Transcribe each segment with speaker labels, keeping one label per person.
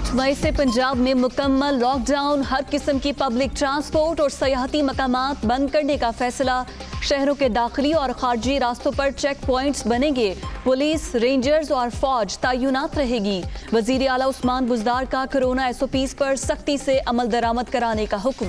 Speaker 1: 8 मई से पंजाब में मुकम्मल लॉकडाउन, हर किस्म की पब्लिक ट्रांसपोर्ट और सयाहती मकामात बंद करने का फैसला। शहरों के दाखिली और खारजी रास्तों पर चेक पॉइंट्स बनेंगे। पुलिस, रेंजर्स और फौज तैनात रहेगी। वजीर आला उस्मान बुज़दार का कोरोना SOPs पर सख्ती से अमल दरामद कराने का हुक्म।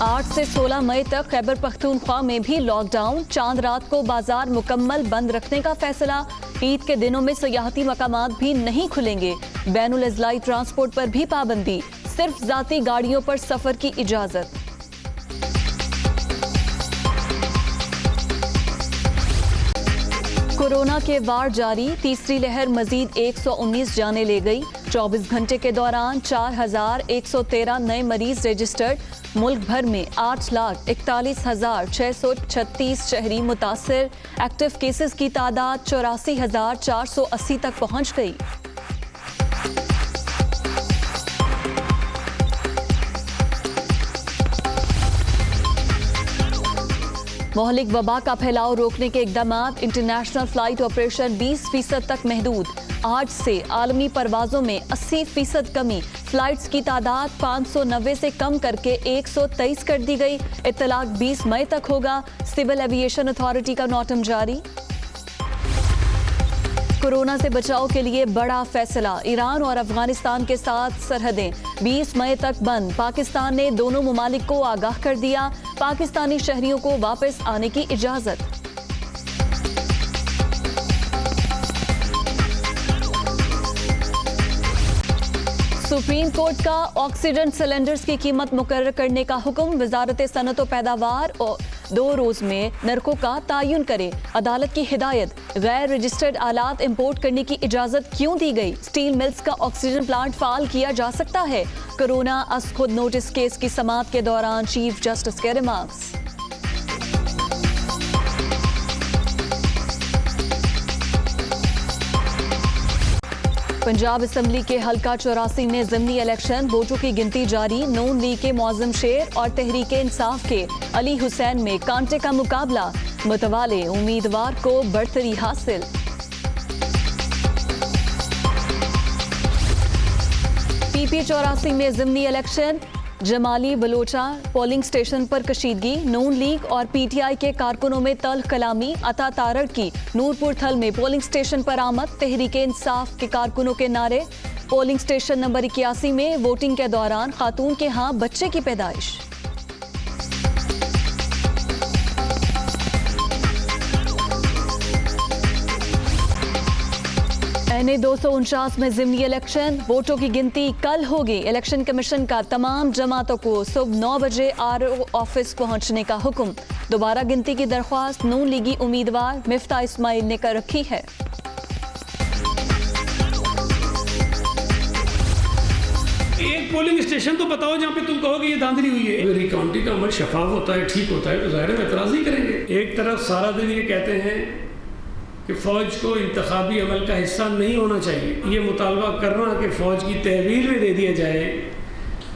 Speaker 1: आठ से 16 मई तक खैबर पख्तूनख्वा में भी लॉकडाउन, चांद रात को बाजार मुकम्मल बंद रखने का फैसला। ईद के दिनों में सयाहती मकामात भी नहीं खुलेंगे। बैनुल अज़लाई ट्रांसपोर्ट पर भी पाबंदी, सिर्फ जाती गाड़ियों पर सफर की इजाजत। कोरोना के वार जारी, तीसरी लहर मजीद 119 जाने ले गई। 24 घंटे के दौरान 4113 नए मरीज रजिस्टर्ड। मुल्क भर में 8,41,636 शहरी मुतासिर। एक्टिव केसेस की तादाद 84,480 तक पहुंच गई। मोहलिक वबा का फैलाव रोकने के इक़दामात, इंटरनेशनल फ्लाइट ऑपरेशन 20% तक महदूद। आज से आलमी परवाज़ों में 80% कमी। फ्लाइट्स की तादाद 590 से कम करके 123 कर दी गई। इत्तलाक 20 मई तक होगा। सिविल एविएशन अथॉरिटी का नोटम जारी। कोरोना से बचाव के लिए बड़ा फैसला, ईरान और अफगानिस्तान के साथ सरहदें 20 मई तक बंद। पाकिस्तान ने दोनों ममालिक को आगाह कर दिया, पाकिस्तानी शहरियों को वापस आने की इजाजत। सुप्रीम कोर्ट का ऑक्सीजन सिलेंडर्स की कीमत मुकर्रर करने का हुक्म। वजारत सनत व पैदावार और 2 रोज में नरकों का तयन करे। अदालत की हिदायत, गैर रजिस्टर्ड आलात इंपोर्ट करने की इजाजत क्यों दी गई? स्टील मिल्स का ऑक्सीजन प्लांट फाल किया जा सकता है। कोरोना अस खुद नोटिस केस की समाअत के दौरान चीफ जस्टिस के रिमार्क्स। पंजाब असम्बली के हल्का 84 में ज़िमनी इलेक्शन, वोटों की गिनती जारी। नून लीग के मौज़म शेर और तहरीक इंसाफ के अली हुसैन में कांटे का मुकाबला। मुतवाले उम्मीदवार को बढ़तरी हासिल। PP 84 में ज़िमनी इलेक्शन, जमाली बलोचा पोलिंग स्टेशन पर कशीदगी। नून लीग और PTI के कारकुनों में तल्ख कलामी। अता तारड़ की नूरपुर थल में पोलिंग स्टेशन पर आमद। तहरीक इंसाफ के कारकुनों के नारे। पोलिंग स्टेशन नंबर 81 में वोटिंग के दौरान खातून के यहाँ बच्चे की पैदाइश। NA 249 में ज़िमनी इलेक्शन, वोटों की गिनती कल होगी। इलेक्शन कमीशन का तमाम जमातों को सुबह 9 बजे RO ऑफिस पहुंचने का हुक्म। दोबारा गिनती की दरख्वास्त नून लीगी उम्मीदवार मिफ्ता इस्माइल ने कर रखी है।
Speaker 2: एक पोलिंग स्टेशन तो बताओ जहाँ पे तुम कहोगे ये धांधली हुई है। अगर रिकाउंटिंग का अमल शफाफ होता है, ठीक होता है, तो ज़ाहिर है एतराज़ नहीं करेंगे। एक तरफ सारा दिन ये कहते हैं कि फ़ौज को इंतखाबी अमल का हिस्सा नहीं होना चाहिए, ये मुतालबा करना कि फ़ौज की तहवील में दे दिया जाए,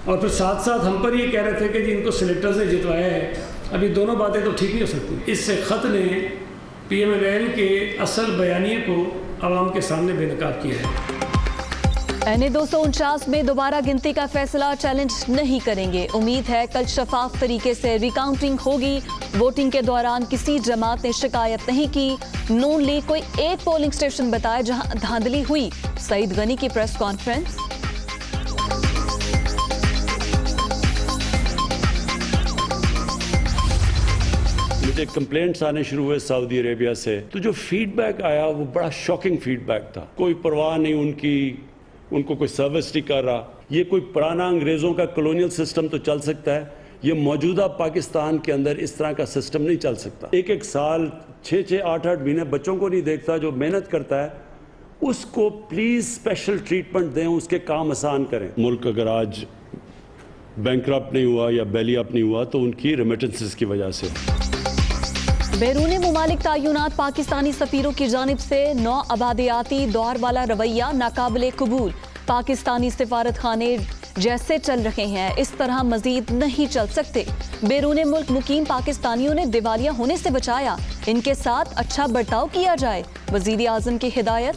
Speaker 2: और फिर साथ साथ हम पर ये कह रहे थे कि जिनको सिलेक्टर्स ने जितवाया है। अभी दोनों बातें तो ठीक नहीं हो सकती। इससे ख़त ने PMLN के असल बयानिए को आवाम के सामने बेनकाब किया है।
Speaker 1: NA 249 में दोबारा गिनती का फैसला चैलेंज नहीं करेंगे। उम्मीद है कल शफाफ तरीके से रिकाउंटिंग होगी। वोटिंग के दौरान किसी जमात ने शिकायत नहीं की। नून लीग कोई एक पोलिंग स्टेशन बताया जहां धांधली हुई। सईद गनी की प्रेस कॉन्फ्रेंस।
Speaker 3: मुझे कंप्लेंट्स आने शुरू हुए सऊदी अरेबिया से, तो जो फीडबैक आया वो बड़ा शॉकिंग फीडबैक था। कोई परवाह नहीं उनको कोई सर्विस नहीं कर रहा। ये कोई पुराना अंग्रेज़ों का कॉलोनियल सिस्टम तो चल सकता है, ये मौजूदा पाकिस्तान के अंदर इस तरह का सिस्टम नहीं चल सकता। एक साल 6-6, 8-8 महीने बच्चों को नहीं देखता, जो मेहनत करता है उसको प्लीज़ स्पेशल ट्रीटमेंट दें, उसके काम आसान करें। मुल्क अगर आज बैंकरप्ट नहीं हुआ या बेली अप नहीं हुआ तो उनकी रेमिटेंसेस की वजह से।
Speaker 1: बैरूनी मुमालिक तयनात, पाकिस्तानी सफीरों की जानिब से नौ आबादियाती दौर वाला रवैया नाकाबिले कबूल। पाकिस्तानी सिफारत खाने जैसे चल रहे हैं इस तरह मजीद नहीं चल सकते। बैरून मुल्क मुकीम पाकिस्तानियों ने दिवालिया होने से बचाया, इनके साथ अच्छा बर्ताव किया जाए, वजीर आजम की हिदायत।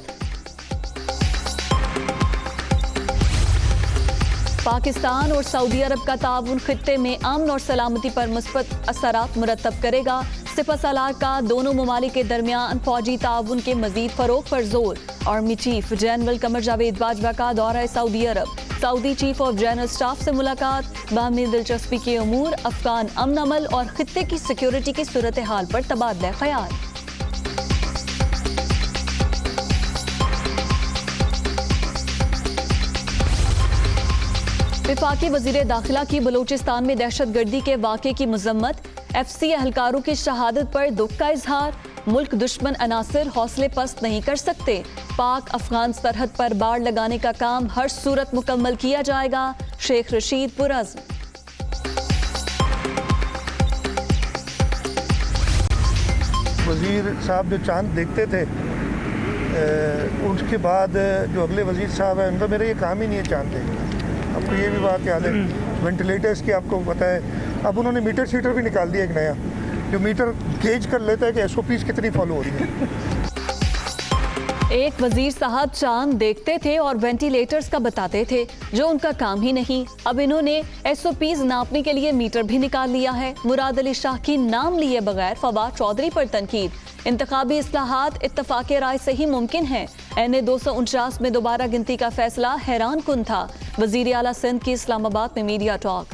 Speaker 1: पाकिस्तान और सऊदी अरब का ताउन खित्ते में अमन और सलामती पर मुस्बत असरात मुरतब करेगा। सिपहसालार का दोनों ममालिक के दरमियान फौजी ताउन के मजीद फरोग पर जोर। Army chief general Qamar Javed Bajwa का दौरा Saudi Arab, Saudi chief of general staff से मुलाकात, बाहमी दिलचस्पी के अमूर, अफगान अमन अमल और खित्ते की सिक्योरिटी की सूरत हाल पर तबादला ख्याल। विफाकी वजीर दाखिला की बलूचिस्तान में दहशतगर्दी के वाक़े की मजम्मत, FC एहलकारों की शहादत पर दुख का इजहार। मुल्क दुश्मन अनासिर हौसले पस्त नहीं कर सकते। पाक अफगान सरहद पर बाड़ लगाने का काम हर सूरत मुकम्मल किया जाएगा, शेख रशीद पुरअज़्म।
Speaker 4: वजीर साहब जो चांद देखते थे, उसके बाद जो अगले वजीर साहब हैं उनका मेरा ये काम ही नहीं है चांद देखना। आपको ये भी बात याद है, वेंटिलेटर्स की आपको पता है, अब उन्होंने मीटर शीटर भी निकाल दिया एक नया, जो मीटर गेज कर लेता है कि SOPs कितनी फॉलो हो रही है।
Speaker 1: एक वजीर साहब चांद देखते थे और वेंटिलेटर्स का बताते थे, जो उनका काम ही नहीं। अब इन्होंने SOPs नापने के लिए मीटर भी निकाल लिया है। मुराद अली शाह की नाम लिए बगैर फवाद चौधरी पर तनकीद। इंतखाबी इस्लाहात इत्तफाक़ राय से ही मुमकिन है। NA 249 में दोबारा गिनती का फैसला हैरान कुन था। वजीर आला सिंध की इस्लामाबाद में मीडिया टॉक।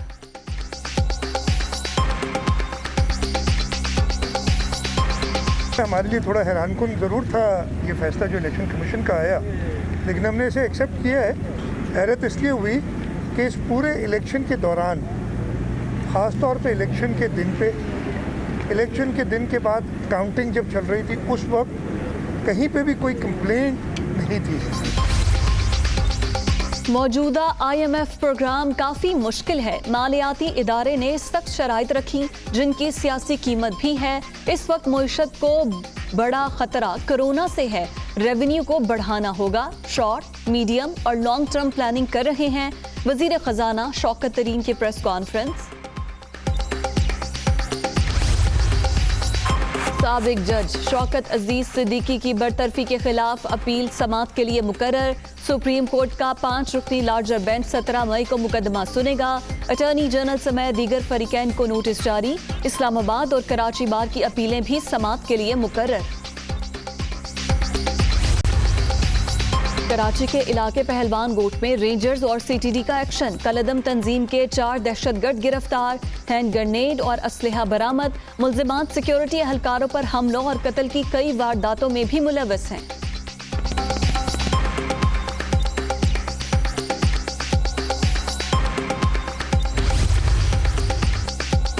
Speaker 4: हमारे लिए थोड़ा हैरानकुन ज़रूर था ये फैसला जो इलेक्शन कमीशन का आया, लेकिन हमने इसे एक्सेप्ट किया है। हैरत इसलिए हुई कि इस पूरे इलेक्शन के दौरान, ख़ास तौर पे इलेक्शन के दिन पे, इलेक्शन के दिन के बाद काउंटिंग जब चल रही थी, उस वक्त कहीं पे भी कोई कंप्लेंट नहीं थी।
Speaker 1: मौजूदा IMF प्रोग्राम काफी मुश्किल है। मालियाती इदारे ने सख्त शराइत रखी, जिनकी सियासी कीमत भी है। इस वक्त मईशत को बड़ा खतरा कोरोना से है। रेवेन्यू को बढ़ाना होगा। शॉर्ट, मीडियम और लॉन्ग टर्म प्लानिंग कर रहे हैं। वजीर खजाना शौकत तरीन की प्रेस कॉन्फ्रेंस। साबिक जज शौकत अजीज सिद्दीकी की बरतरफी के खिलाफ अपील समाअत के लिए मुकर्रर। सुप्रीम कोर्ट का 5 रुकनी लार्जर बेंच 17 मई को मुकदमा सुनेगा। अटॉर्नी जनरल समेत दीगर फरीकैन को नोटिस जारी। इस्लामाबाद और कराची बार की अपीलें भी समाअत के लिए मुकर्रर। कराची के इलाके पहलवान गोट में रेंजर्स और CTD का एक्शन। कलदम तंजीम के 4 दहशतगर्द गिरफ्तार। हैंड ग्रेनेड और असलहा बरामद। मुल्जिमात सिक्योरिटी एहलकारों पर हमलों और कत्ल की कई वारदातों में भी मुलव्वस हैं।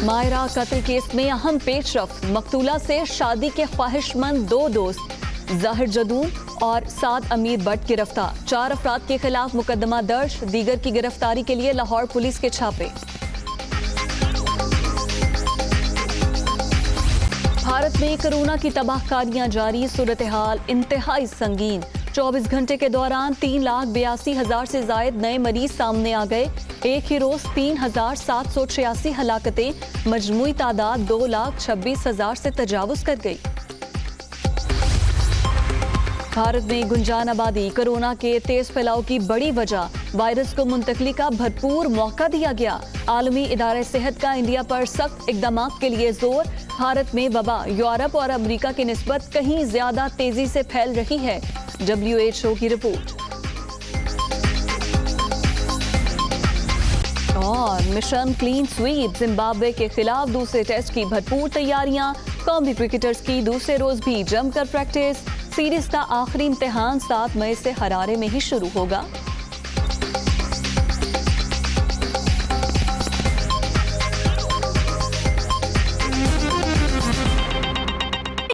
Speaker 1: मायरा कत्ल केस में अहम पेशरफ। मकतूला से शादी के ख्वाहिशमंद 2 दोस्त जाहिर जदून और 7 अमीर भट्ट गिरफ्तार। 4 अफराद के खिलाफ मुकदमा दर्ज। दीगर की गिरफ्तारी के लिए लाहौर पुलिस के छापे। भारत में कोरोना की तबाहकारियां जारी। सूरत हाल इंतहाई संगीन। 24 घंटे के दौरान 3,82,000 से जायद नए मरीज सामने आ गए। एक ही रोज 3,786 हलाकतें। मजमूई तादाद 2,26,000 से तजावुज कर गई। भारत में गुंजान आबादी कोरोना के तेज फैलाव की बड़ी वजह। वायरस को मुंतकली का भरपूर मौका दिया गया। आलमी इदारे सेहत का इंडिया पर सख्त इकदाम के लिए जोर। भारत में वबा यूरोप और अमेरिका की निस्बत कहीं ज्यादा तेजी से फैल रही है। WHO की रिपोर्ट। और मिशन क्लीन स्वीप। जिम्बाब्वे के खिलाफ दूसरे टेस्ट की भरपूर तैयारियां। कौमी क्रिकेटर्स की दूसरे रोज भी जमकर प्रैक्टिस। सीरीज का आखिरी इम्तिहान 7 मई से हरारे में ही शुरू होगा।